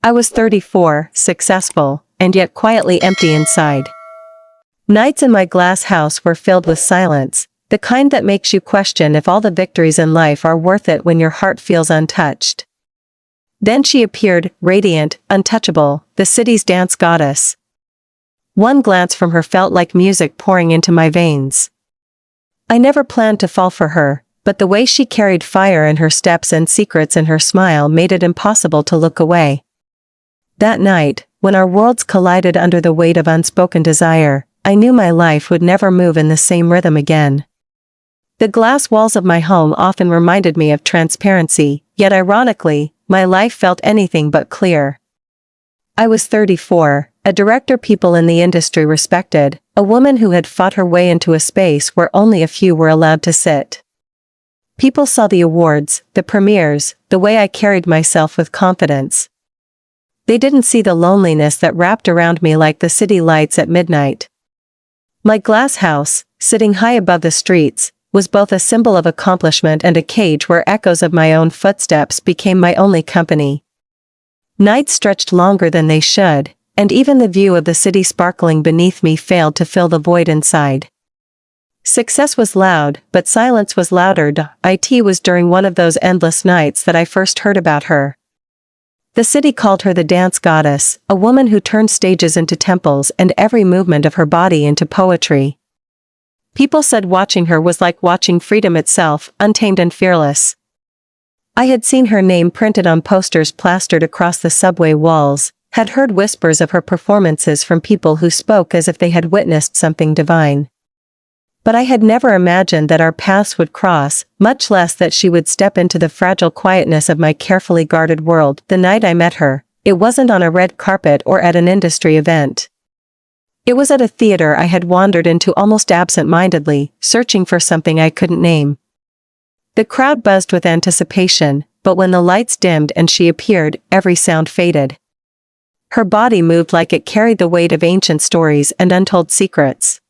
I was 34, successful, and yet quietly empty inside. Nights in my glass house were filled with silence, the kind that makes you question if all the victories in life are worth it when your heart feels untouched. Then she appeared, radiant, untouchable, the city's dance goddess. One glance from her felt like music pouring into my veins. I never planned to fall for her, but the way she carried fire in her steps and secrets in her smile made it impossible to look away. That night, when our worlds collided under the weight of unspoken desire, I knew my life would never move in the same rhythm again. The glass walls of my home often reminded me of transparency, yet ironically, my life felt anything but clear. I was 34, a director people in the industry respected, a woman who had fought her way into a space where only a few were allowed to sit. People saw the awards, the premieres, the way I carried myself with confidence. They didn't see the loneliness that wrapped around me like the city lights at midnight. My glass house, sitting high above the streets, was both a symbol of accomplishment and a cage where echoes of my own footsteps became my only company. Nights stretched longer than they should, and even the view of the city sparkling beneath me failed to fill the void inside. Success was loud, but silence was louder. It was during one of those endless nights that I first heard about her. The city called her the dance goddess, a woman who turned stages into temples and every movement of her body into poetry. People said watching her was like watching freedom itself, untamed and fearless. I had seen her name printed on posters plastered across the subway walls, had heard whispers of her performances from people who spoke as if they had witnessed something divine. But I had never imagined that our paths would cross, much less that she would step into the fragile quietness of my carefully guarded world. The night I met her, it wasn't on a red carpet or at an industry event. It was at a theater I had wandered into almost absent-mindedly, searching for something I couldn't name. The crowd buzzed with anticipation, but when the lights dimmed and she appeared, every sound faded. Her body moved like it carried the weight of ancient stories and untold secrets.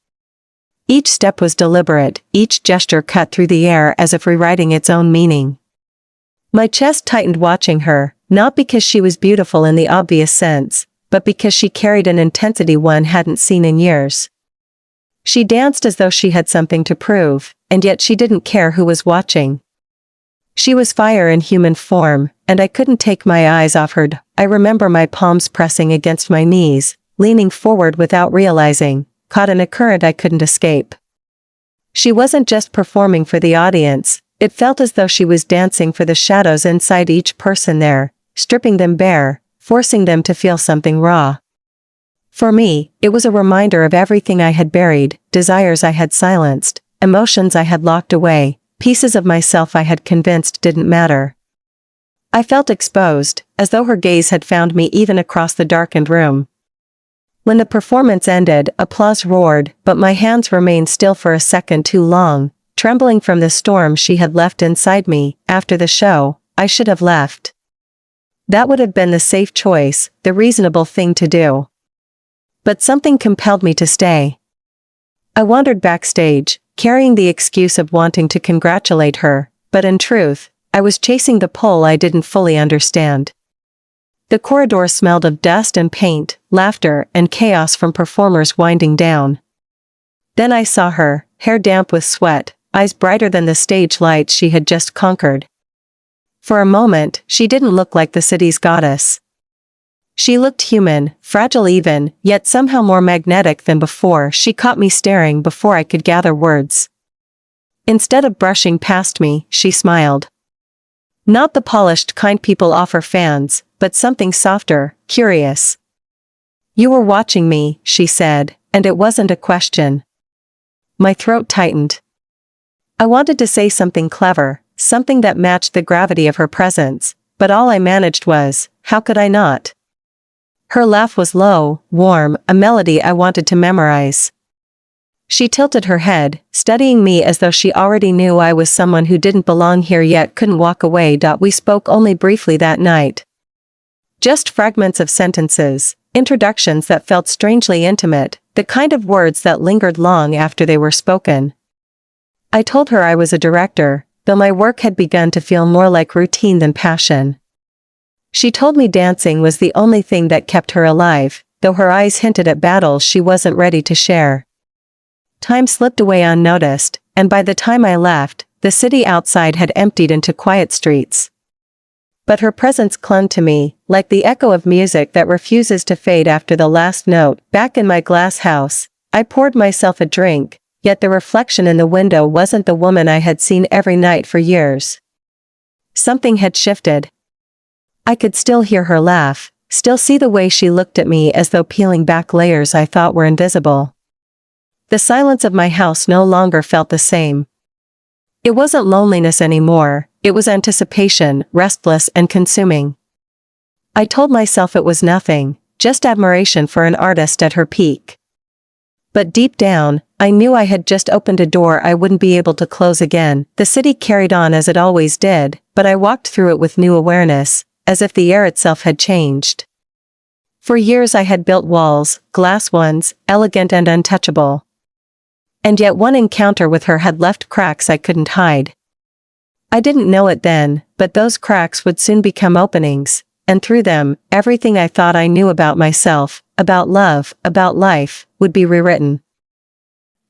Each step was deliberate, each gesture cut through the air as if rewriting its own meaning. My chest tightened watching her, not because she was beautiful in the obvious sense, but because she carried an intensity one hadn't seen in years. She danced as though she had something to prove, and yet she didn't care who was watching. She was fire in human form, and I couldn't take my eyes off her. I remember my palms pressing against my knees, leaning forward without realizing, caught in a current I couldn't escape. She wasn't just performing for the audience, it felt as though she was dancing for the shadows inside each person there, stripping them bare, forcing them to feel something raw. For me, it was a reminder of everything I had buried, desires I had silenced, emotions I had locked away, pieces of myself I had convinced didn't matter. I felt exposed, as though her gaze had found me even across the darkened room. When the performance ended, applause roared, but my hands remained still for a second too long, trembling from the storm she had left inside me. After the show, I should have left. That would have been the safe choice, the reasonable thing to do. But something compelled me to stay. I wandered backstage, carrying the excuse of wanting to congratulate her, but in truth, I was chasing the pull I didn't fully understand. The corridor smelled of dust and paint, laughter and chaos from performers winding down. Then I saw her, hair damp with sweat, eyes brighter than the stage lights she had just conquered. For a moment, she didn't look like the city's goddess. She looked human, fragile even, yet somehow more magnetic than before. She caught me staring before I could gather words. Instead of brushing past me, she smiled. Not the polished kind people offer fans, but something softer, curious. You were watching me, she said, and it wasn't a question. My throat tightened. I wanted to say something clever, something that matched the gravity of her presence, but all I managed was, how could I not? Her laugh was low, warm, a melody I wanted to memorize. She tilted her head, studying me as though she already knew I was someone who didn't belong here yet couldn't walk away. We spoke only briefly that night. Just fragments of sentences, introductions that felt strangely intimate, the kind of words that lingered long after they were spoken. I told her I was a director, though my work had begun to feel more like routine than passion. She told me dancing was the only thing that kept her alive, though her eyes hinted at battles she wasn't ready to share. Time slipped away unnoticed, and by the time I left, the city outside had emptied into quiet streets. But her presence clung to me, like the echo of music that refuses to fade after the last note. Back in my glass house, I poured myself a drink, yet the reflection in the window wasn't the woman I had seen every night for years. Something had shifted. I could still hear her laugh, still see the way she looked at me as though peeling back layers I thought were invisible. The silence of my house no longer felt the same. It wasn't loneliness anymore, it was anticipation, restless and consuming. I told myself it was nothing, just admiration for an artist at her peak. But deep down, I knew I had just opened a door I wouldn't be able to close again. The city carried on as it always did, but I walked through it with new awareness, as if the air itself had changed. For years I had built walls, glass ones, elegant and untouchable. And yet one encounter with her had left cracks I couldn't hide. I didn't know it then, but those cracks would soon become openings, and through them, everything I thought I knew about myself, about love, about life, would be rewritten.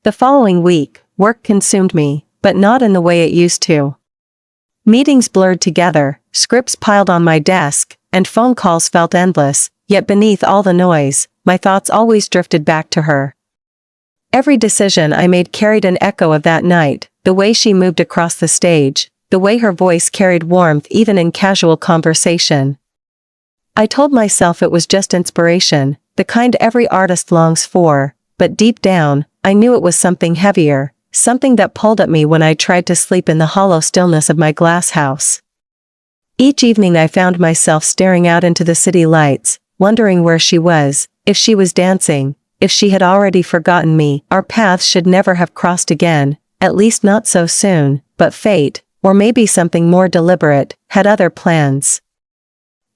The following week, work consumed me, but not in the way it used to. Meetings blurred together, scripts piled on my desk, and phone calls felt endless, yet beneath all the noise, my thoughts always drifted back to her. Every decision I made carried an echo of that night, the way she moved across the stage, the way her voice carried warmth even in casual conversation. I told myself it was just inspiration, the kind every artist longs for, but deep down, I knew it was something heavier, something that pulled at me when I tried to sleep in the hollow stillness of my glass house. Each evening I found myself staring out into the city lights, wondering where she was, if she was dancing, if she had already forgotten me. Our paths should never have crossed again, at least not so soon, but fate, or maybe something more deliberate, had other plans.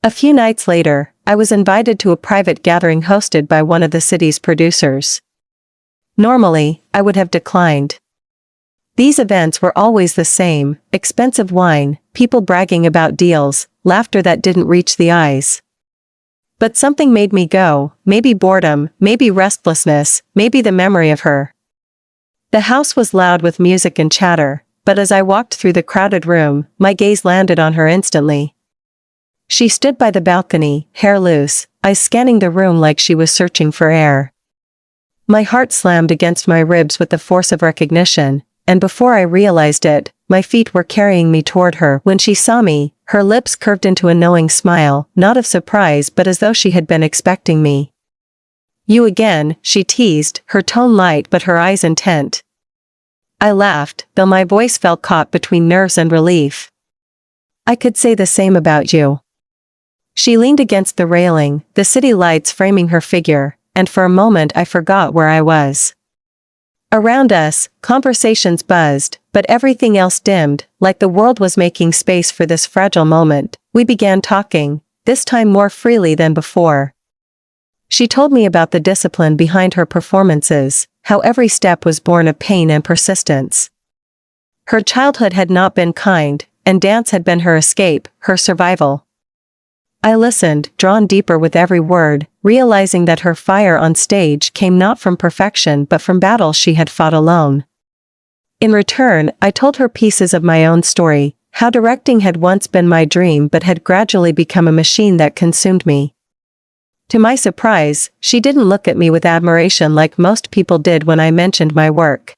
A few nights later, I was invited to a private gathering hosted by one of the city's producers. Normally, I would have declined. These events were always the same: expensive wine, people bragging about deals, laughter that didn't reach the eyes. But something made me go, maybe boredom, maybe restlessness, maybe the memory of her. The house was loud with music and chatter, but as I walked through the crowded room, my gaze landed on her instantly. She stood by the balcony, hair loose, eyes scanning the room like she was searching for air. My heart slammed against my ribs with the force of recognition, and before I realized it, my feet were carrying me toward her. When she saw me, her lips curved into a knowing smile, not of surprise but as though she had been expecting me. "You again," she teased, her tone light but her eyes intent. I laughed, though my voice felt caught between nerves and relief. "I could say the same about you." She leaned against the railing, the city lights framing her figure, and for a moment I forgot where I was. Around us, conversations buzzed, but everything else dimmed, like the world was making space for this fragile moment. We began talking, this time more freely than before. She told me about the discipline behind her performances, how every step was born of pain and persistence. Her childhood had not been kind, and dance had been her escape, her survival. I listened, drawn deeper with every word, realizing that her fire on stage came not from perfection but from battles she had fought alone. In return, I told her pieces of my own story, how directing had once been my dream but had gradually become a machine that consumed me. To my surprise, she didn't look at me with admiration like most people did when I mentioned my work.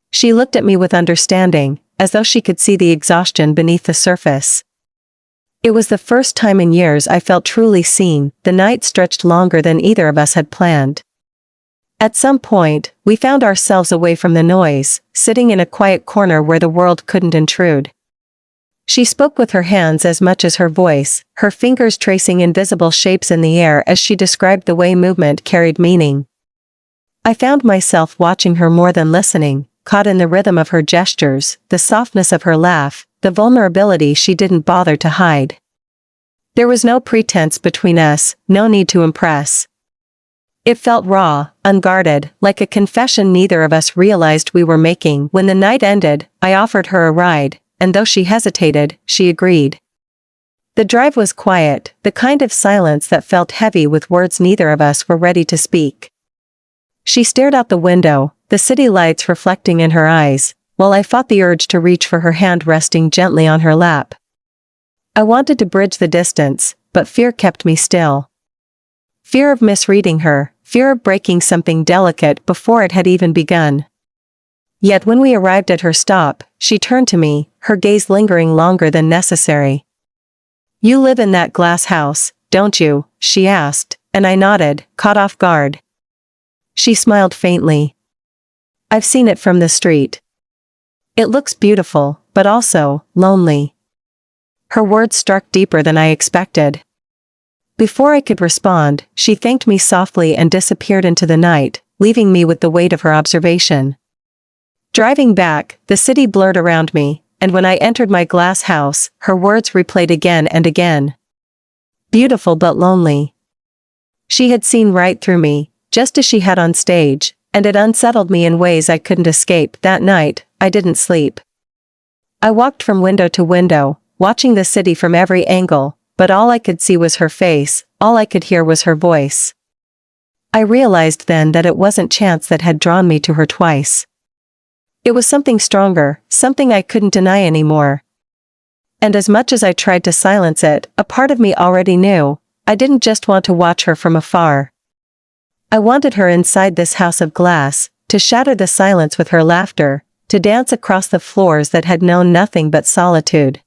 She looked at me with understanding, as though she could see the exhaustion beneath the surface. It was the first time in years I felt truly seen. The night stretched longer than either of us had planned. At some point, we found ourselves away from the noise, sitting in a quiet corner where the world couldn't intrude. She spoke with her hands as much as her voice, her fingers tracing invisible shapes in the air as she described the way movement carried meaning. I found myself watching her more than listening, caught in the rhythm of her gestures, the softness of her laugh, the vulnerability she didn't bother to hide. There was no pretense between us, no need to impress. It felt raw, unguarded, like a confession neither of us realized we were making. When the night ended, I offered her a ride, and though she hesitated, she agreed. The drive was quiet, the kind of silence that felt heavy with words neither of us were ready to speak. She stared out the window, the city lights reflecting in her eyes, while I fought the urge to reach for her hand resting gently on her lap. I wanted to bridge the distance, but fear kept me still. Fear of misreading her, fear of breaking something delicate before it had even begun. Yet when we arrived at her stop, she turned to me, her gaze lingering longer than necessary. "You live in that glass house, don't you?" she asked, and I nodded, caught off guard. She smiled faintly. "I've seen it from the street. It looks beautiful, but also lonely." Her words struck deeper than I expected. Before I could respond, she thanked me softly and disappeared into the night, leaving me with the weight of her observation. Driving back, the city blurred around me, and when I entered my glass house, her words replayed again and again. Beautiful but lonely. She had seen right through me, just as she had on stage, and it unsettled me in ways I couldn't escape. That night, I didn't sleep. I walked from window to window, watching the city from every angle, but all I could see was her face, all I could hear was her voice. I realized then that it wasn't chance that had drawn me to her twice. It was something stronger, something I couldn't deny anymore. And as much as I tried to silence it, a part of me already knew, I didn't just want to watch her from afar. I wanted her inside this house of glass, to shatter the silence with her laughter, to dance across the floors that had known nothing but solitude.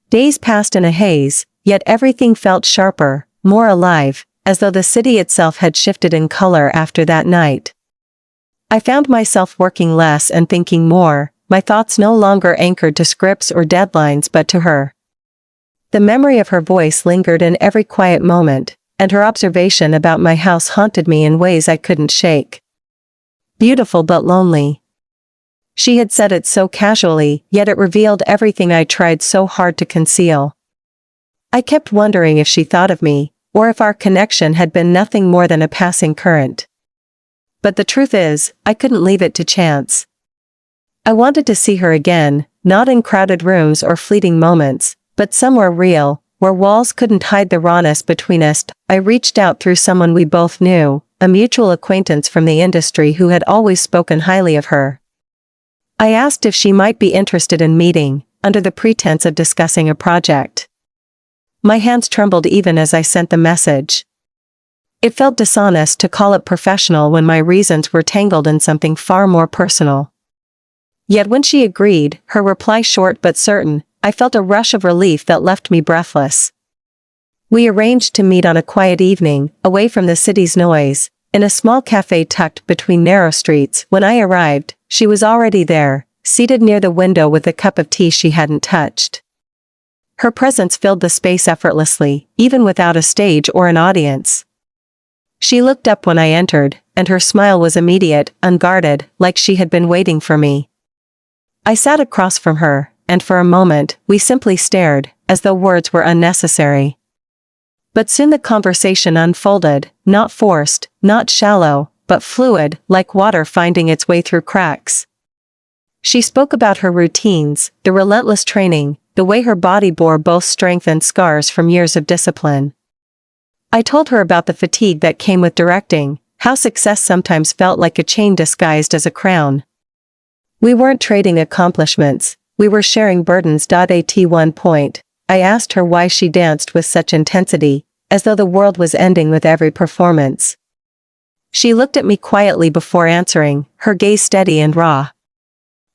Days passed in a haze, yet everything felt sharper, more alive, as though the city itself had shifted in color after that night. I found myself working less and thinking more, my thoughts no longer anchored to scripts or deadlines but to her. The memory of her voice lingered in every quiet moment, and her observation about my house haunted me in ways I couldn't shake. Beautiful but lonely. She had said it so casually, yet it revealed everything I tried so hard to conceal. I kept wondering if she thought of me, or if our connection had been nothing more than a passing current. But the truth is, I couldn't leave it to chance. I wanted to see her again, not in crowded rooms or fleeting moments, but somewhere real, where walls couldn't hide the rawness between us. I reached out through someone we both knew, a mutual acquaintance from the industry who had always spoken highly of her. I asked if she might be interested in meeting, under the pretense of discussing a project. My hands trembled even as I sent the message. It felt dishonest to call it professional when my reasons were tangled in something far more personal. Yet when she agreed, her reply short but certain, I felt a rush of relief that left me breathless. We arranged to meet on a quiet evening, away from the city's noise, in a small cafe tucked between narrow streets. When I arrived, she was already there, seated near the window with a cup of tea she hadn't touched. Her presence filled the space effortlessly, even without a stage or an audience. She looked up when I entered, and her smile was immediate, unguarded, like she had been waiting for me. I sat across from her, and for a moment, we simply stared, as though words were unnecessary. But soon the conversation unfolded, not forced, not shallow, but fluid, like water finding its way through cracks. She spoke about her routines, the relentless training, the way her body bore both strength and scars from years of discipline. I told her about the fatigue that came with directing, how success sometimes felt like a chain disguised as a crown. We weren't trading accomplishments, we were sharing burdens. At one point, I asked her why she danced with such intensity, as though the world was ending with every performance. She looked at me quietly before answering, her gaze steady and raw.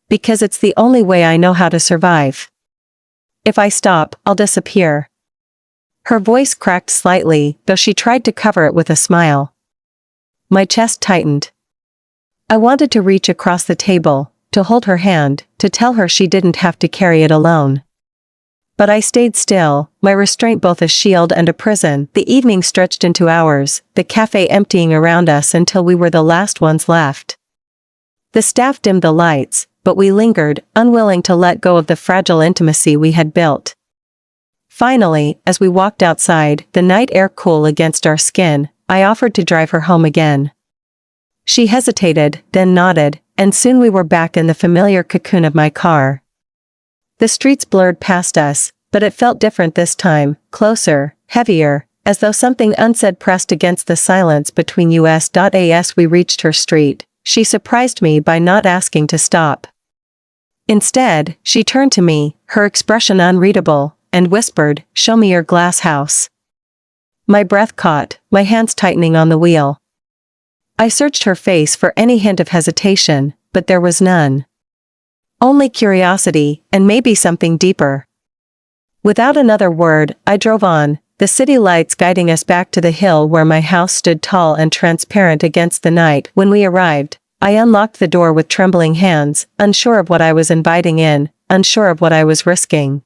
"Because it's the only way I know how to survive. If I stop, I'll disappear." Her voice cracked slightly, though she tried to cover it with a smile. My chest tightened. I wanted to reach across the table, to hold her hand, to tell her she didn't have to carry it alone. But I stayed still, my restraint both a shield and a prison. The evening stretched into hours, the cafe emptying around us until we were the last ones left. The staff dimmed the lights, but we lingered, unwilling to let go of the fragile intimacy we had built. Finally, as we walked outside, the night air cool against our skin, I offered to drive her home again. She hesitated, then nodded, and soon we were back in the familiar cocoon of my car. The streets blurred past us, but it felt different this time, closer, heavier, as though something unsaid pressed against the silence between us. As we reached her street, she surprised me by not asking to stop. Instead, she turned to me, her expression unreadable, and whispered, "Show me your glass house." My breath caught, my hands tightening on the wheel. I searched her face for any hint of hesitation, but there was none. Only curiosity, and maybe something deeper. Without another word, I drove on, the city lights guiding us back to the hill where my house stood tall and transparent against the night. When we arrived, I unlocked the door with trembling hands, unsure of what I was inviting in, unsure of what I was risking.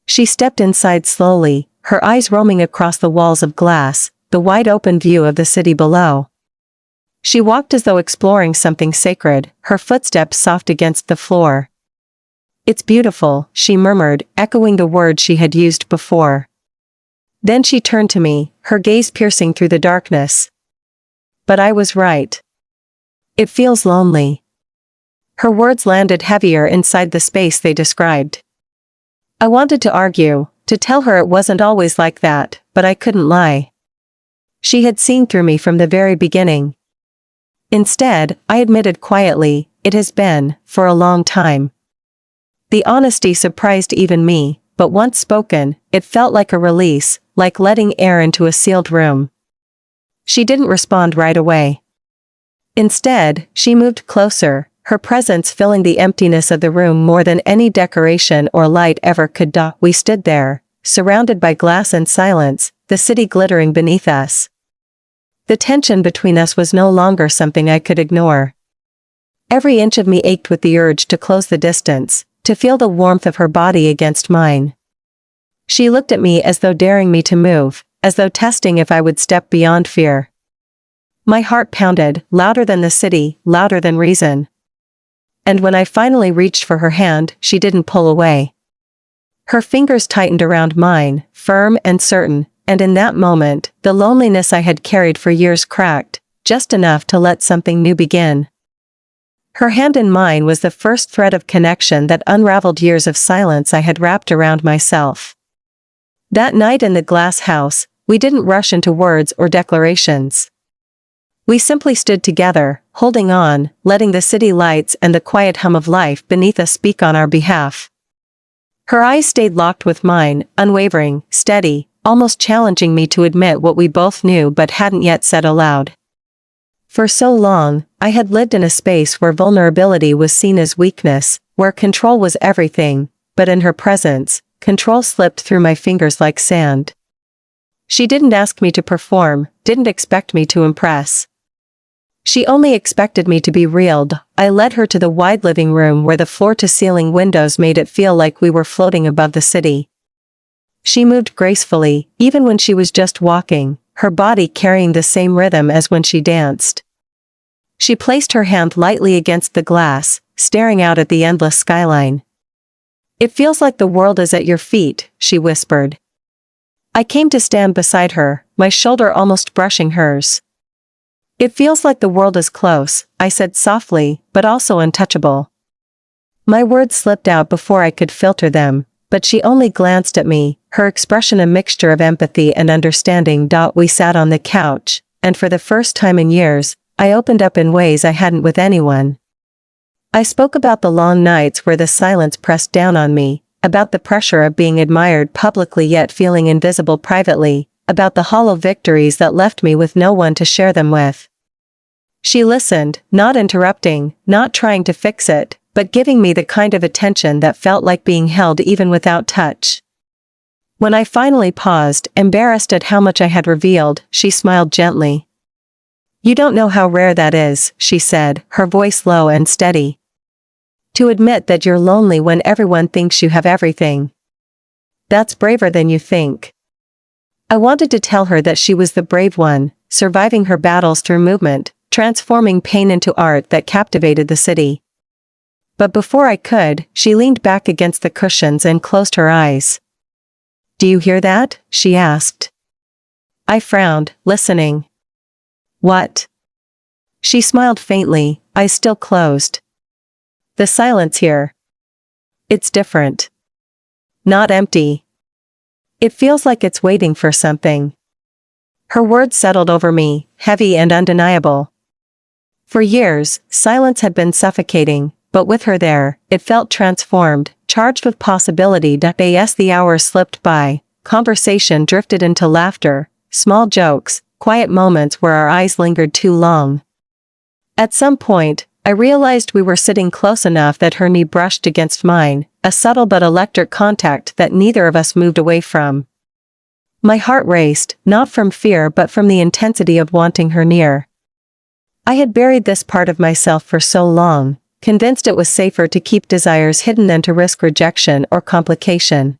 She stepped inside slowly, her eyes roaming across the walls of glass, the wide-open view of the city below. She walked as though exploring something sacred, her footsteps soft against the floor. "It's beautiful," she murmured, echoing the words she had used before. Then she turned to me, her gaze piercing through the darkness. "But I was right. It feels lonely." Her words landed heavier inside the space they described. I wanted to argue, to tell her it wasn't always like that, but I couldn't lie. She had seen through me from the very beginning. Instead, I admitted quietly, "It has been, for a long time." The honesty surprised even me, but once spoken, it felt like a release, like letting air into a sealed room. She didn't respond right away. Instead, she moved closer, her presence filling the emptiness of the room more than any decoration or light ever could. We stood there, surrounded by glass and silence, the city glittering beneath us. The tension between us was no longer something I could ignore. Every inch of me ached with the urge to close the distance, to feel the warmth of her body against mine. She looked at me as though daring me to move, as though testing if I would step beyond fear. My heart pounded, louder than the city, louder than reason. And when I finally reached for her hand, she didn't pull away. Her fingers tightened around mine, firm and certain, and in that moment, the loneliness I had carried for years cracked, just enough to let something new begin. Her hand in mine was the first thread of connection that unraveled years of silence I had wrapped around myself. That night in the glass house, we didn't rush into words or declarations. We simply stood together, holding on, letting the city lights and the quiet hum of life beneath us speak on our behalf. Her eyes stayed locked with mine, unwavering, steady, almost challenging me to admit what we both knew but hadn't yet said aloud. For so long, I had lived in a space where vulnerability was seen as weakness, where control was everything, but in her presence, control slipped through my fingers like sand. She didn't ask me to perform, didn't expect me to impress. She only expected me to be real. I led her to the wide living room where the floor-to-ceiling windows made it feel like we were floating above the city. She moved gracefully, even when she was just walking, her body carrying the same rhythm as when she danced. She placed her hand lightly against the glass, staring out at the endless skyline. "It feels like the world is at your feet," she whispered. I came to stand beside her, my shoulder almost brushing hers. "It feels like the world is close," I said softly, but also untouchable. My words slipped out before I could filter them, but she only glanced at me, her expression a mixture of empathy and understanding. We sat on the couch, and for the first time in years, I opened up in ways I hadn't with anyone. I spoke about the long nights where the silence pressed down on me, about the pressure of being admired publicly yet feeling invisible privately, about the hollow victories that left me with no one to share them with. She listened, not interrupting, not trying to fix it, but giving me the kind of attention that felt like being held even without touch. When I finally paused, embarrassed at how much I had revealed, she smiled gently. "You don't know how rare that is," she said, her voice low and steady. "To admit that you're lonely when everyone thinks you have everything. That's braver than you think." I wanted to tell her that she was the brave one, surviving her battles through movement, transforming pain into art that captivated the city. But before I could, she leaned back against the cushions and closed her eyes. "Do you hear that?" she asked. I frowned, listening. "What?" She smiled faintly, eyes still closed. "The silence here. It's different. not empty. It feels like it's waiting for something. Her words settled over me, heavy and undeniable. For years, silence had been suffocating, but with her there, it felt transformed, charged with possibility. As the hours slipped by, conversation drifted into laughter, small jokes, quiet moments where our eyes lingered too long. At some point, I realized we were sitting close enough that her knee brushed against mine, a subtle but electric contact that neither of us moved away from. My heart raced, not from fear but from the intensity of wanting her near. I had buried this part of myself for so long, convinced it was safer to keep desires hidden than to risk rejection or complication.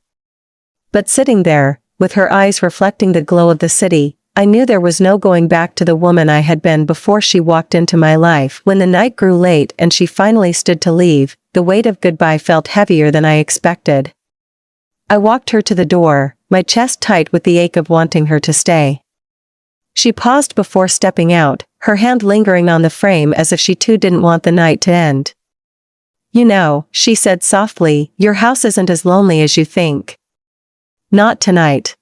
But sitting there, with her eyes reflecting the glow of the city, I knew there was no going back to the woman I had been before she walked into my life. When the night grew late and she finally stood to leave, the weight of goodbye felt heavier than I expected. I walked her to the door, my chest tight with the ache of wanting her to stay. She paused before stepping out, her hand lingering on the frame as if she too didn't want the night to end. "You know," she said softly, "your house isn't as lonely as you think. Not tonight."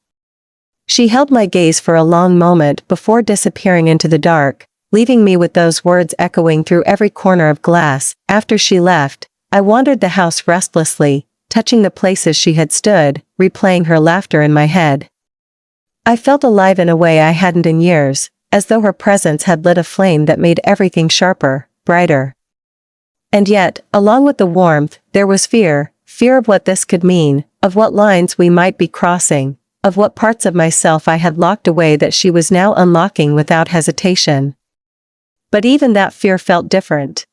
She held my gaze for a long moment before disappearing into the dark, leaving me with those words echoing through every corner of glass. After she left, I wandered the house restlessly, touching the places she had stood, replaying her laughter in my head. I felt alive in a way I hadn't in years, as though her presence had lit a flame that made everything sharper, brighter. And yet, along with the warmth, there was fear of what this could mean, of what lines we might be crossing, of what parts of myself I had locked away that she was now unlocking without hesitation. But even that fear felt different.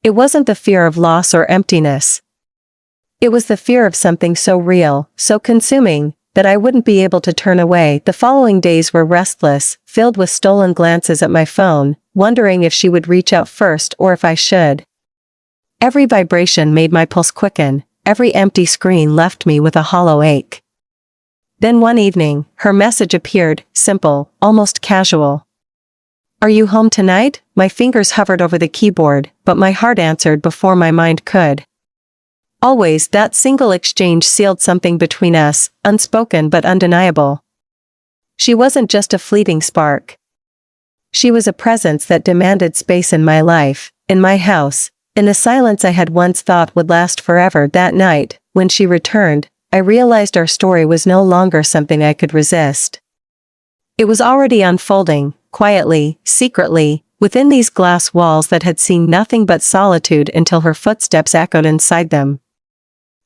It wasn't the fear of loss or emptiness. It was the fear of something so real, so consuming, that I wouldn't be able to turn away. The following days were restless, filled with stolen glances at my phone, wondering if she would reach out first or if I should. Every vibration made my pulse quicken, every empty screen left me with a hollow ache. Then one evening, her message appeared, simple, almost casual. "Are you home tonight?" My fingers hovered over the keyboard, but my heart answered before my mind could. Always, that single exchange sealed something between us, unspoken but undeniable. She wasn't just a fleeting spark. She was a presence that demanded space in my life, in my house, in the silence I had once thought would last forever. That night, when she returned, I realized our story was no longer something I could resist. It was already unfolding, quietly, secretly, within these glass walls that had seen nothing but solitude until her footsteps echoed inside them.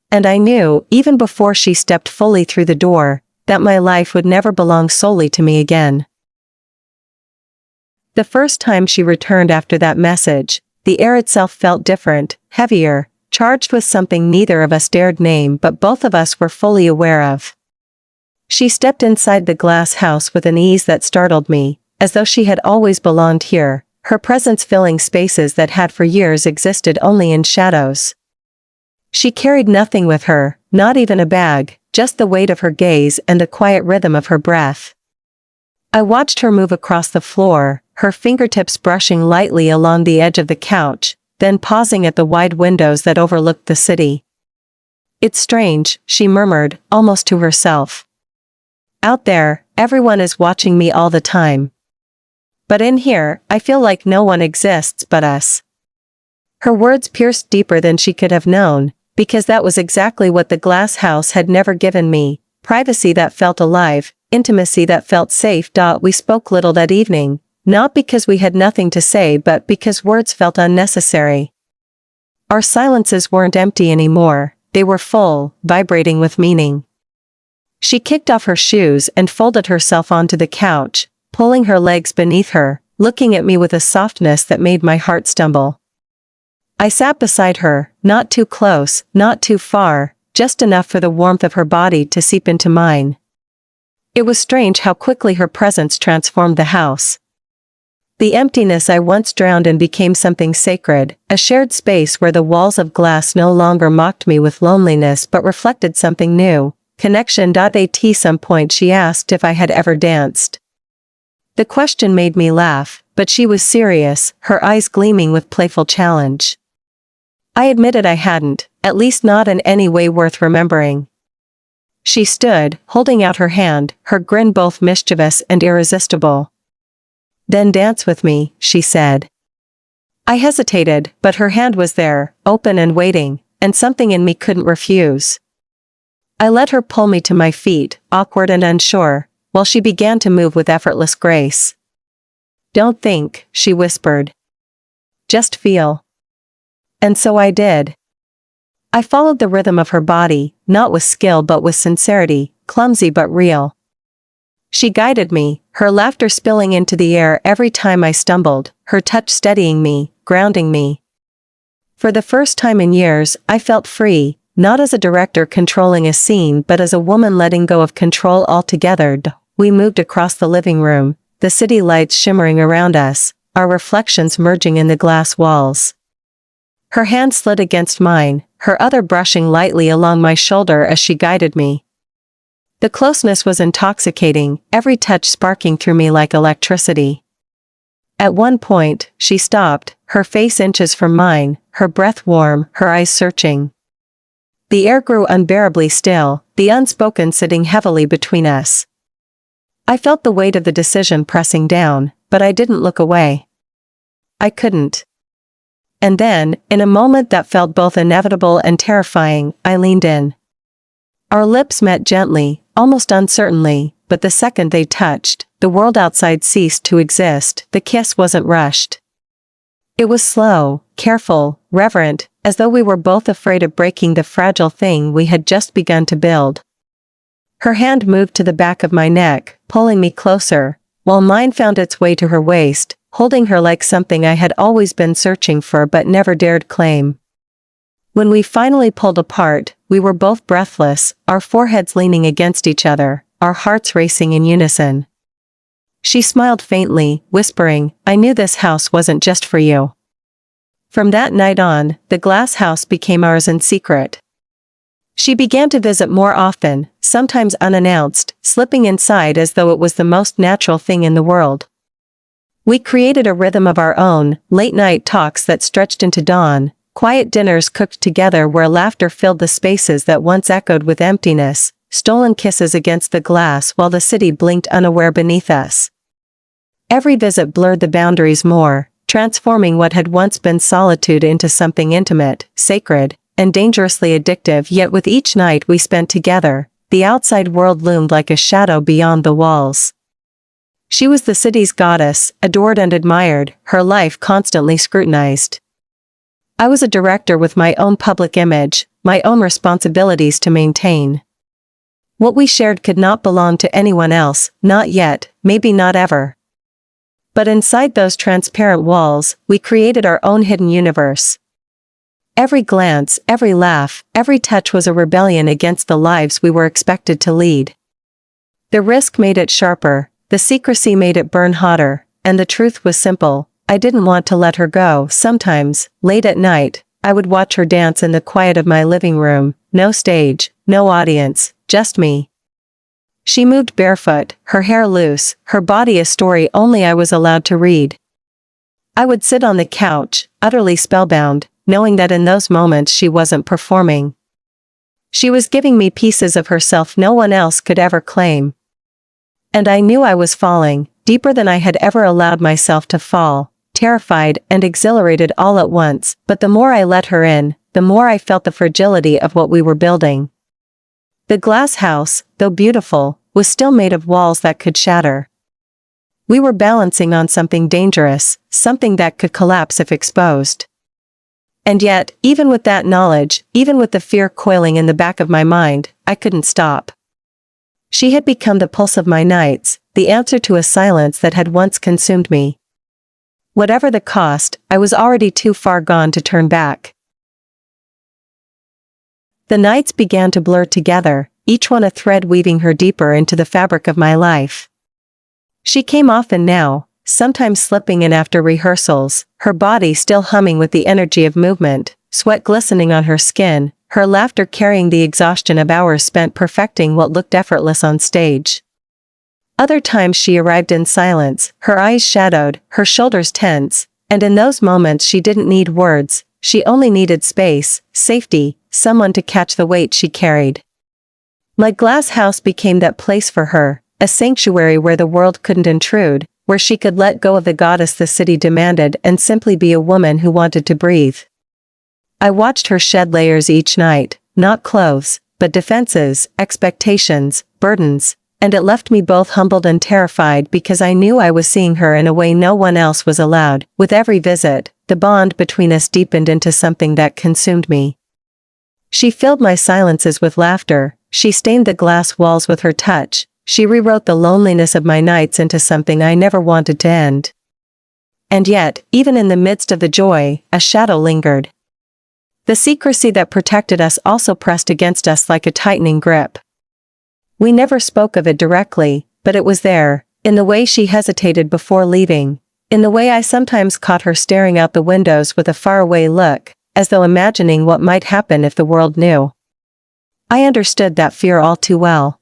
And I knew, even before she stepped fully through the door, that my life would never belong solely to me again. The first time she returned after that message, the air itself felt different, heavier, charged with something neither of us dared name but both of us were fully aware of. She stepped inside the glass house with an ease that startled me, as though she had always belonged here, her presence filling spaces that had for years existed only in shadows. She carried nothing with her, not even a bag, just the weight of her gaze and the quiet rhythm of her breath. I watched her move across the floor, her fingertips brushing lightly along the edge of the couch, then pausing at the wide windows that overlooked the city. "It's strange," she murmured, almost to herself. "Out there, everyone is watching me all the time. But in here, I feel like no one exists but us." Her words pierced deeper than she could have known, because that was exactly what the glass house had never given me, privacy that felt alive, intimacy that felt safe. We spoke little that evening, not because we had nothing to say but because words felt unnecessary. Our silences weren't empty anymore, they were full, vibrating with meaning. She kicked off her shoes and folded herself onto the couch, pulling her legs beneath her, looking at me with a softness that made my heart stumble. I sat beside her, not too close, not too far, just enough for the warmth of her body to seep into mine. It was strange how quickly her presence transformed the house. The emptiness I once drowned in became something sacred, a shared space where the walls of glass no longer mocked me with loneliness but reflected something new, connection. At some point she asked if I had ever danced. The question made me laugh, but she was serious, her eyes gleaming with playful challenge. I admitted I hadn't, at least not in any way worth remembering. She stood, holding out her hand, her grin both mischievous and irresistible. "Then dance with me," she said. I hesitated, but her hand was there, open and waiting, and something in me couldn't refuse. I let her pull me to my feet, awkward and unsure, while she began to move with effortless grace. "Don't think," she whispered. "Just feel." And so I did. I followed the rhythm of her body, not with skill but with sincerity, clumsy but real. She guided me, her laughter spilling into the air every time I stumbled, her touch steadying me, grounding me. For the first time in years, I felt free, not as a director controlling a scene but as a woman letting go of control altogether. We moved across the living room, the city lights shimmering around us, our reflections merging in the glass walls. Her hand slid against mine, her other brushing lightly along my shoulder as she guided me. The closeness was intoxicating, every touch sparking through me like electricity. At one point, she stopped, her face inches from mine, her breath warm, her eyes searching. The air grew unbearably still, the unspoken sitting heavily between us. I felt the weight of the decision pressing down, but I didn't look away. I couldn't. And then, in a moment that felt both inevitable and terrifying, I leaned in. Our lips met gently, almost uncertainly, but the second they touched, the world outside ceased to exist. The kiss wasn't rushed. It was slow, careful, reverent, as though we were both afraid of breaking the fragile thing we had just begun to build. Her hand moved to the back of my neck, pulling me closer, while mine found its way to her waist, holding her like something I had always been searching for but never dared claim. When we finally pulled apart, we were both breathless, our foreheads leaning against each other, our hearts racing in unison. She smiled faintly, whispering, "I knew this house wasn't just for you." From that night on, the glass house became ours in secret. She began to visit more often, sometimes unannounced, slipping inside as though it was the most natural thing in the world. We created a rhythm of our own, late-night talks that stretched into dawn, quiet dinners cooked together where laughter filled the spaces that once echoed with emptiness, stolen kisses against the glass while the city blinked unaware beneath us. Every visit blurred the boundaries more, transforming what had once been solitude into something intimate, sacred, and dangerously addictive. Yet with each night we spent together, the outside world loomed like a shadow beyond the walls. She was the city's goddess, adored and admired, her life constantly scrutinized. I was a director with my own public image, my own responsibilities to maintain. What we shared could not belong to anyone else, not yet, maybe not ever. But inside those transparent walls, we created our own hidden universe. Every glance, every laugh, every touch was a rebellion against the lives we were expected to lead. The risk made it sharper, the secrecy made it burn hotter, and the truth was simple: I didn't want to let her go. Sometimes, late at night, I would watch her dance in the quiet of my living room, no stage, no audience, just me. She moved barefoot, her hair loose, her body a story only I was allowed to read. I would sit on the couch, utterly spellbound, knowing that in those moments she wasn't performing. She was giving me pieces of herself no one else could ever claim. And I knew I was falling, deeper than I had ever allowed myself to fall, terrified and exhilarated all at once, but the more I let her in, the more I felt the fragility of what we were building. The glass house, though beautiful, was still made of walls that could shatter. We were balancing on something dangerous, something that could collapse if exposed. And yet, even with that knowledge, even with the fear coiling in the back of my mind, I couldn't stop. She had become the pulse of my nights, the answer to a silence that had once consumed me. Whatever the cost, I was already too far gone to turn back. The nights began to blur together, each one a thread weaving her deeper into the fabric of my life. She came often now, sometimes slipping in after rehearsals, her body still humming with the energy of movement, sweat glistening on her skin, her laughter carrying the exhaustion of hours spent perfecting what looked effortless on stage. Other times she arrived in silence, her eyes shadowed, her shoulders tense, and in those moments she didn't need words, she only needed space, safety, someone to catch the weight she carried. My glass house became that place for her, a sanctuary where the world couldn't intrude, where she could let go of the goddess the city demanded and simply be a woman who wanted to breathe. I watched her shed layers each night, not clothes, but defenses, expectations, burdens, and it left me both humbled and terrified because I knew I was seeing her in a way no one else was allowed. With every visit, the bond between us deepened into something that consumed me. She filled my silences with laughter, she stained the glass walls with her touch, she rewrote the loneliness of my nights into something I never wanted to end. And yet, even in the midst of the joy, a shadow lingered. The secrecy that protected us also pressed against us like a tightening grip. We never spoke of it directly, but it was there, in the way she hesitated before leaving, in the way I sometimes caught her staring out the windows with a faraway look, as though imagining what might happen if the world knew. I understood that fear all too well.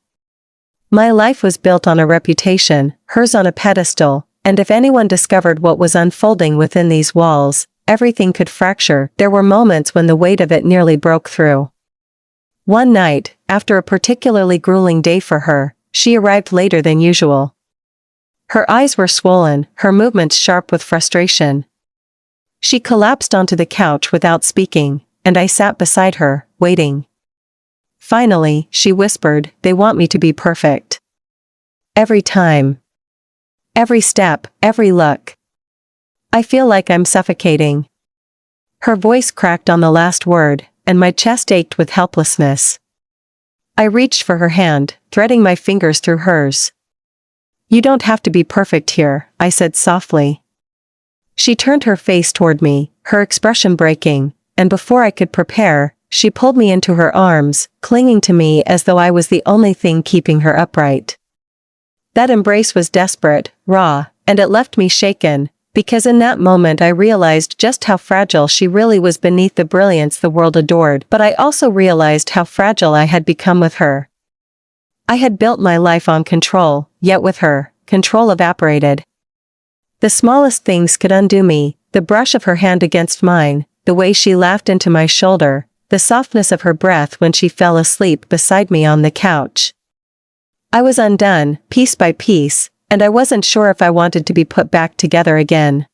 My life was built on a reputation, hers on a pedestal, and if anyone discovered what was unfolding within these walls, everything could fracture. There were moments when the weight of it nearly broke through. One night, after a particularly grueling day for her, she arrived later than usual. Her eyes were swollen, her movements sharp with frustration. She collapsed onto the couch without speaking, and I sat beside her, waiting. Finally, she whispered, "They want me to be perfect. Every time. Every step, every look. I feel like I'm suffocating." Her voice cracked on the last word, and my chest ached with helplessness. I reached for her hand, threading my fingers through hers. "You don't have to be perfect here," I said softly. She turned her face toward me, her expression breaking, and before I could prepare, she pulled me into her arms, clinging to me as though I was the only thing keeping her upright. That embrace was desperate, raw, and it left me shaken, because in that moment I realized just how fragile she really was beneath the brilliance the world adored, but I also realized how fragile I had become with her. I had built my life on control, yet with her, control evaporated. The smallest things could undo me, the brush of her hand against mine, the way she laughed into my shoulder, the softness of her breath when she fell asleep beside me on the couch. I was undone, piece by piece, and I wasn't sure if I wanted to be put back together again.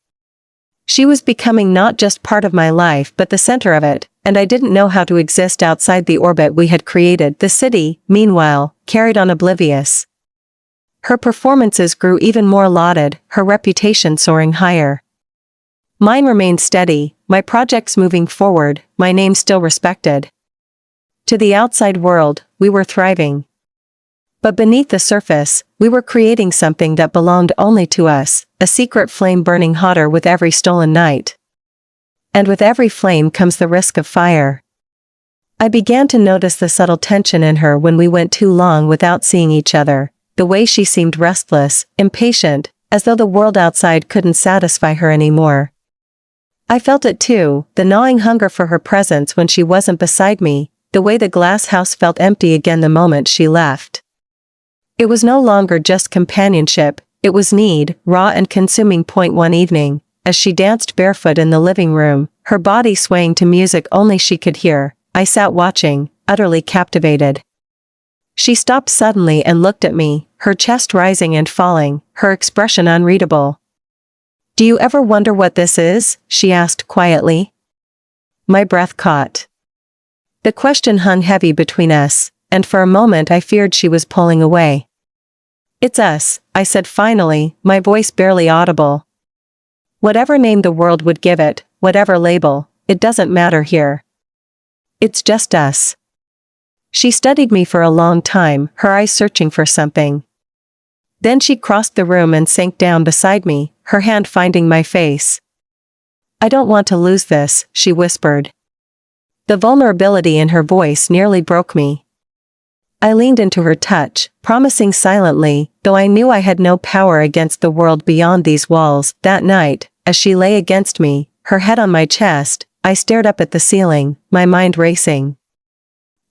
She was becoming not just part of my life but the center of it, and I didn't know how to exist outside the orbit we had created. The city, meanwhile, carried on oblivious. Her performances grew even more lauded, her reputation soaring higher. Mine remained steady, my projects moving forward, my name still respected. To the outside world, we were thriving. But beneath the surface, we were creating something that belonged only to us, a secret flame burning hotter with every stolen night. And with every flame comes the risk of fire. I began to notice the subtle tension in her when we went too long without seeing each other, the way she seemed restless, impatient, as though the world outside couldn't satisfy her anymore. I felt it too, the gnawing hunger for her presence when she wasn't beside me, the way the glass house felt empty again the moment she left. It was no longer just companionship, it was need, raw and consuming. One evening, as she danced barefoot in the living room, her body swaying to music only she could hear, I sat watching, utterly captivated. She stopped suddenly and looked at me, her chest rising and falling, her expression unreadable. "Do you ever wonder what this is?" she asked quietly. My breath caught. The question hung heavy between us, and for a moment I feared she was pulling away. "It's us," I said finally, my voice barely audible. "Whatever name the world would give it, whatever label, it doesn't matter here. It's just us." She studied me for a long time, her eyes searching for something. Then she crossed the room and sank down beside me, her hand finding my face. "I don't want to lose this," she whispered. The vulnerability in her voice nearly broke me. I leaned into her touch, promising silently, though I knew I had no power against the world beyond these walls. That night, as she lay against me, her head on my chest, I stared up at the ceiling, my mind racing.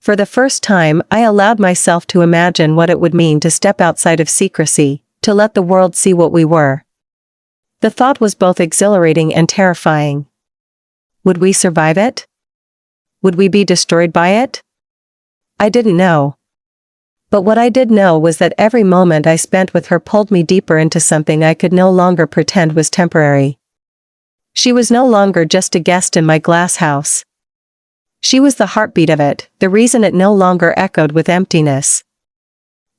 For the first time, I allowed myself to imagine what it would mean to step outside of secrecy, to let the world see what we were. The thought was both exhilarating and terrifying. Would we survive it? Would we be destroyed by it? I didn't know. But what I did know was that every moment I spent with her pulled me deeper into something I could no longer pretend was temporary. She was no longer just a guest in my glass house. She was the heartbeat of it, the reason it no longer echoed with emptiness.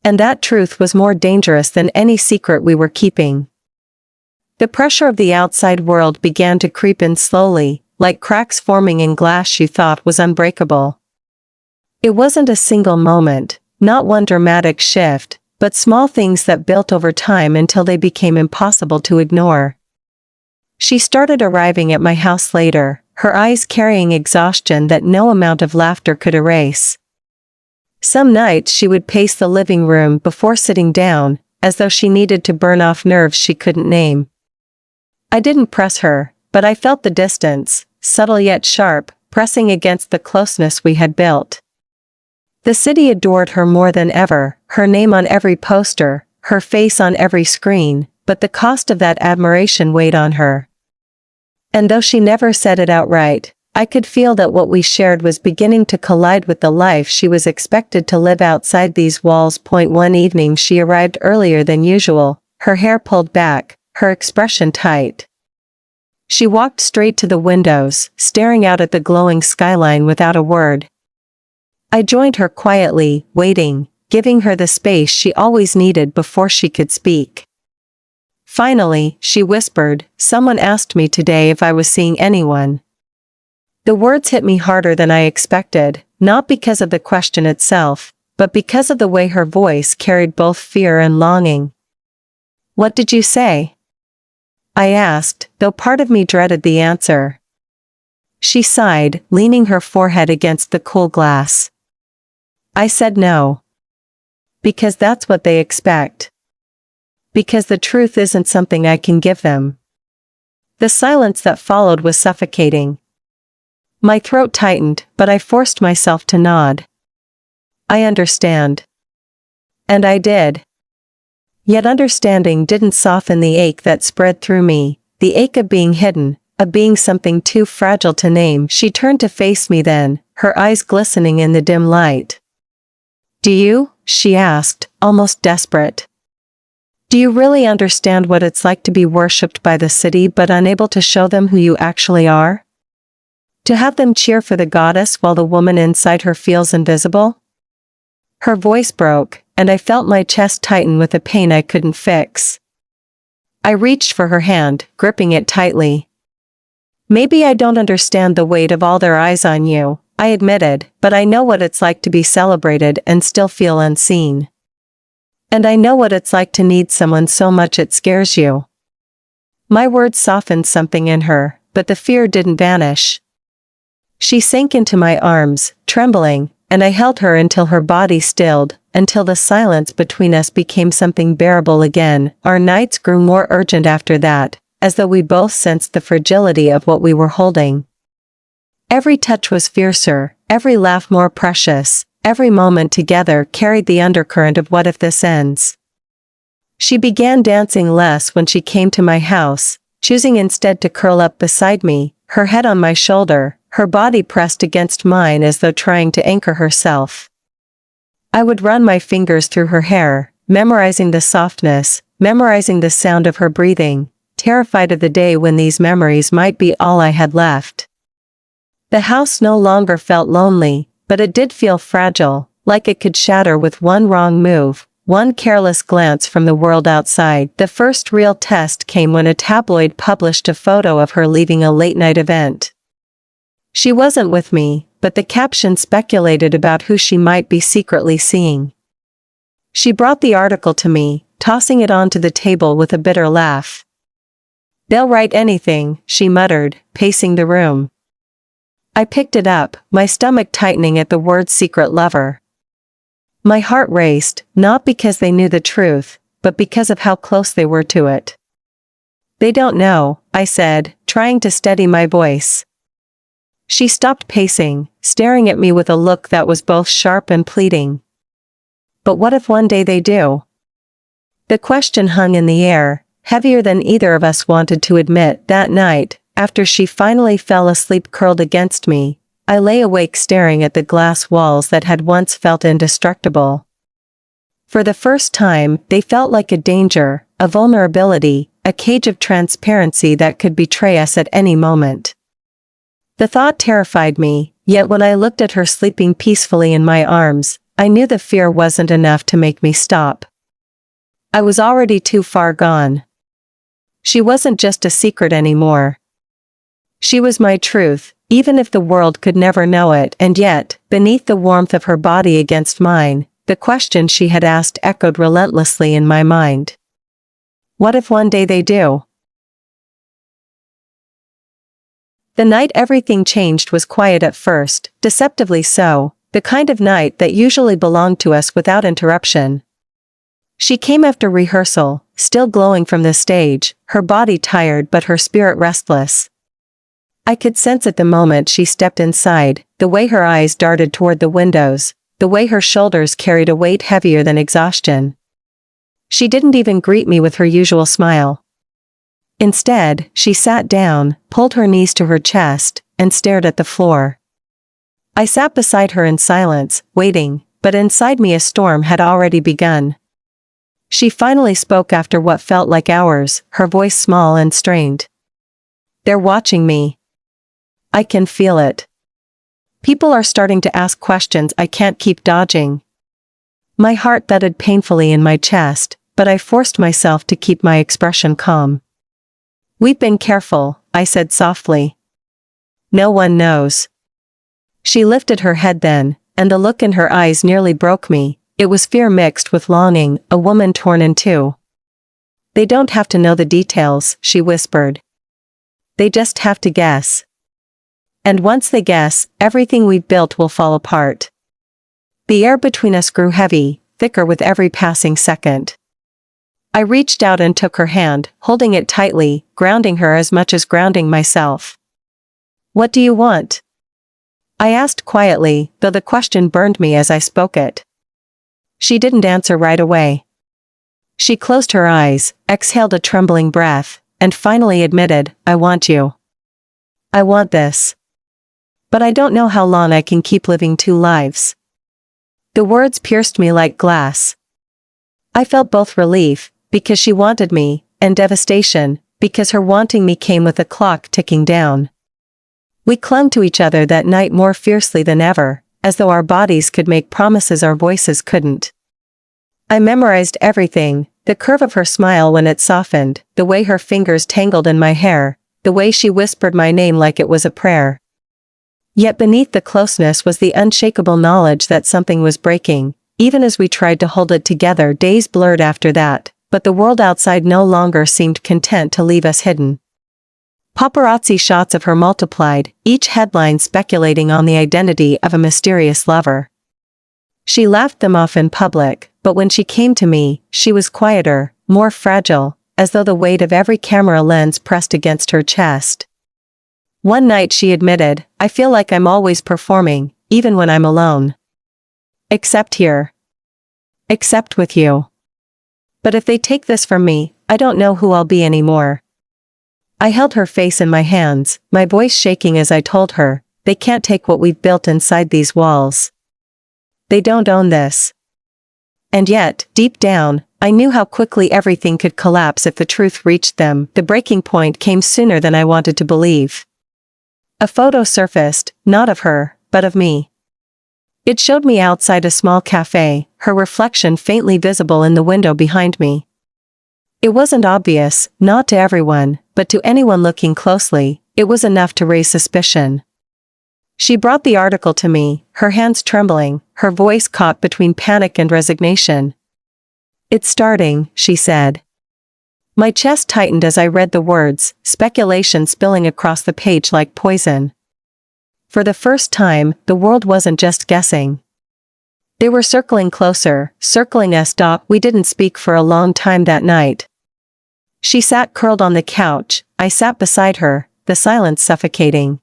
And that truth was more dangerous than any secret we were keeping. The pressure of the outside world began to creep in slowly, like cracks forming in glass you thought was unbreakable. It wasn't a single moment, not one dramatic shift, but small things that built over time until they became impossible to ignore. She started arriving at my house later, her eyes carrying exhaustion that no amount of laughter could erase. Some nights she would pace the living room before sitting down, as though she needed to burn off nerves she couldn't name. I didn't press her, but I felt the distance, subtle yet sharp, pressing against the closeness we had built. The city adored her more than ever, her name on every poster, her face on every screen, but the cost of that admiration weighed on her. And though she never said it outright, I could feel that what we shared was beginning to collide with the life she was expected to live outside these walls. One evening she arrived earlier than usual, her hair pulled back, her expression tight. She walked straight to the windows, staring out at the glowing skyline without a word. I joined her quietly, waiting, giving her the space she always needed before she could speak. Finally, she whispered, "Someone asked me today if I was seeing anyone." The words hit me harder than I expected, not because of the question itself, but because of the way her voice carried both fear and longing. "What did you say?" I asked, though part of me dreaded the answer. She sighed, leaning her forehead against the cool glass. I said no. Because that's what they expect. Because the truth isn't something I can give them. The silence that followed was suffocating. My throat tightened, but I forced myself to nod. I understand. And I did. Yet understanding didn't soften the ache that spread through me, the ache of being hidden, of being something too fragile to name. She turned to face me then, her eyes glistening in the dim light. "Do you?" she asked, almost desperate. "Do you really understand what it's like to be worshipped by the city but unable to show them who you actually are? To have them cheer for the goddess while the woman inside her feels invisible?" Her voice broke, and I felt my chest tighten with a pain I couldn't fix. I reached for her hand, gripping it tightly. "Maybe I don't understand the weight of all their eyes on you," I admitted, "but I know what it's like to be celebrated and still feel unseen. And I know what it's like to need someone so much it scares you." My words softened something in her, but the fear didn't vanish. She sank into my arms, trembling, and I held her until her body stilled, until the silence between us became something bearable again. Our nights grew more urgent after that, as though we both sensed the fragility of what we were holding. Every touch was fiercer, every laugh more precious, every moment together carried the undercurrent of what if this ends. She began dancing less when she came to my house, choosing instead to curl up beside me, her head on my shoulder, her body pressed against mine as though trying to anchor herself. I would run my fingers through her hair, memorizing the softness, memorizing the sound of her breathing, terrified of the day when these memories might be all I had left. The house no longer felt lonely, but it did feel fragile, like it could shatter with one wrong move, one careless glance from the world outside. The first real test came when a tabloid published a photo of her leaving a late-night event. She wasn't with me, but the caption speculated about who she might be secretly seeing. She brought the article to me, tossing it onto the table with a bitter laugh. "They'll write anything," she muttered, pacing the room. I picked it up, my stomach tightening at the word secret lover. My heart raced, not because they knew the truth, but because of how close they were to it. "They don't know," I said, trying to steady my voice. She stopped pacing, staring at me with a look that was both sharp and pleading. "But what if one day they do?" The question hung in the air, heavier than either of us wanted to admit. That night, after she finally fell asleep curled against me, I lay awake staring at the glass walls that had once felt indestructible. For the first time, they felt like a danger, a vulnerability, a cage of transparency that could betray us at any moment. The thought terrified me, yet when I looked at her sleeping peacefully in my arms, I knew the fear wasn't enough to make me stop. I was already too far gone. She wasn't just a secret anymore. She was my truth, even if the world could never know it, and yet, beneath the warmth of her body against mine, the question she had asked echoed relentlessly in my mind. What if one day they do? The night everything changed was quiet at first, deceptively so, the kind of night that usually belonged to us without interruption. She came after rehearsal, still glowing from the stage, her body tired but her spirit restless. I could sense it the moment she stepped inside, the way her eyes darted toward the windows, the way her shoulders carried a weight heavier than exhaustion. She didn't even greet me with her usual smile. Instead, she sat down, pulled her knees to her chest, and stared at the floor. I sat beside her in silence, waiting, but inside me a storm had already begun. She finally spoke after what felt like hours, her voice small and strained. They're watching me. I can feel it. People are starting to ask questions I can't keep dodging. My heart thudded painfully in my chest, but I forced myself to keep my expression calm. We've been careful, I said softly. No one knows. She lifted her head then, and the look in her eyes nearly broke me. It was fear mixed with longing, a woman torn in two. They don't have to know the details, she whispered. They just have to guess. And once they guess, everything we've built will fall apart. The air between us grew heavy, thicker with every passing second. I reached out and took her hand, holding it tightly, grounding her as much as grounding myself. What do you want? I asked quietly, though the question burned me as I spoke it. She didn't answer right away. She closed her eyes, exhaled a trembling breath, and finally admitted, I want you. I want this. But I don't know how long I can keep living two lives. The words pierced me like glass. I felt both relief, because she wanted me, and devastation, because her wanting me came with a clock ticking down. We clung to each other that night more fiercely than ever, as though our bodies could make promises our voices couldn't. I memorized everything, the curve of her smile when it softened, the way her fingers tangled in my hair, the way she whispered my name like it was a prayer. Yet beneath the closeness was the unshakable knowledge that something was breaking, even as we tried to hold it together. Days blurred after that, but the world outside no longer seemed content to leave us hidden. Paparazzi shots of her multiplied, each headline speculating on the identity of a mysterious lover. She laughed them off in public, but when she came to me, she was quieter, more fragile, as though the weight of every camera lens pressed against her chest. One night she admitted, I feel like I'm always performing, even when I'm alone. Except here. Except with you. But if they take this from me, I don't know who I'll be anymore. I held her face in my hands, my voice shaking as I told her, they can't take what we've built inside these walls. They don't own this. And yet, deep down, I knew how quickly everything could collapse if the truth reached them. The breaking point came sooner than I wanted to believe. A photo surfaced, not of her, but of me. It showed me outside a small cafe, her reflection faintly visible in the window behind me. It wasn't obvious, not to everyone, but to anyone looking closely, it was enough to raise suspicion. She brought the article to me, her hands trembling, her voice caught between panic and resignation. It's starting, she said. My chest tightened as I read the words, speculation spilling across the page like poison. For the first time, the world wasn't just guessing. They were circling closer, circling us. We didn't speak for a long time that night. She sat curled on the couch, I sat beside her, the silence suffocating.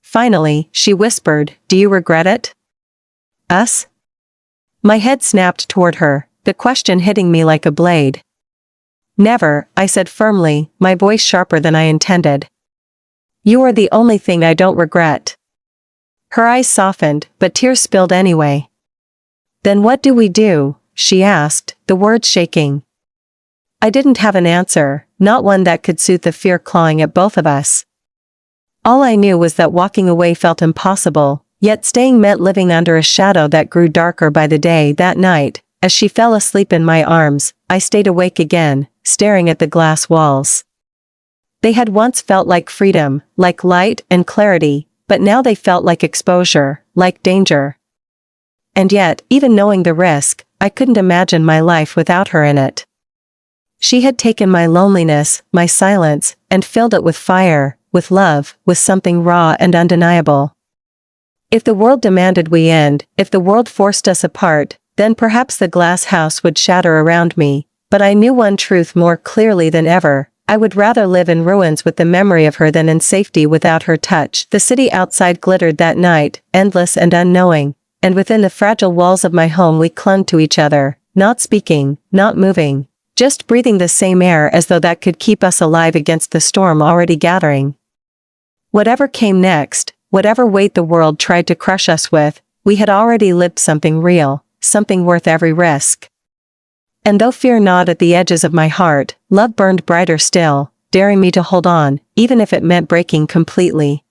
Finally, she whispered, do you regret it? Us? My head snapped toward her, the question hitting me like a blade. Never, I said firmly, my voice sharper than I intended. You are the only thing I don't regret. Her eyes softened, but tears spilled anyway. Then what do we do? she asked, the words shaking. I didn't have an answer, not one that could soothe the fear clawing at both of us. All I knew was that walking away felt impossible, yet staying meant living under a shadow that grew darker by the day. That night, as she fell asleep in my arms, I stayed awake again, staring at the glass walls. They had once felt like freedom, like light and clarity, but now they felt like exposure, like danger. And yet, even knowing the risk, I couldn't imagine my life without her in it. She had taken my loneliness, my silence, and filled it with fire, with love, with something raw and undeniable. If the world demanded we end, if the world forced us apart, then perhaps the glass house would shatter around me, but I knew one truth more clearly than ever. I would rather live in ruins with the memory of her than in safety without her touch. The city outside glittered that night, endless and unknowing, and within the fragile walls of my home we clung to each other, not speaking, not moving, just breathing the same air as though that could keep us alive against the storm already gathering. Whatever came next, whatever weight the world tried to crush us with, we had already lived something real, something worth every risk. And though fear gnawed at the edges of my heart, love burned brighter still, daring me to hold on, even if it meant breaking completely.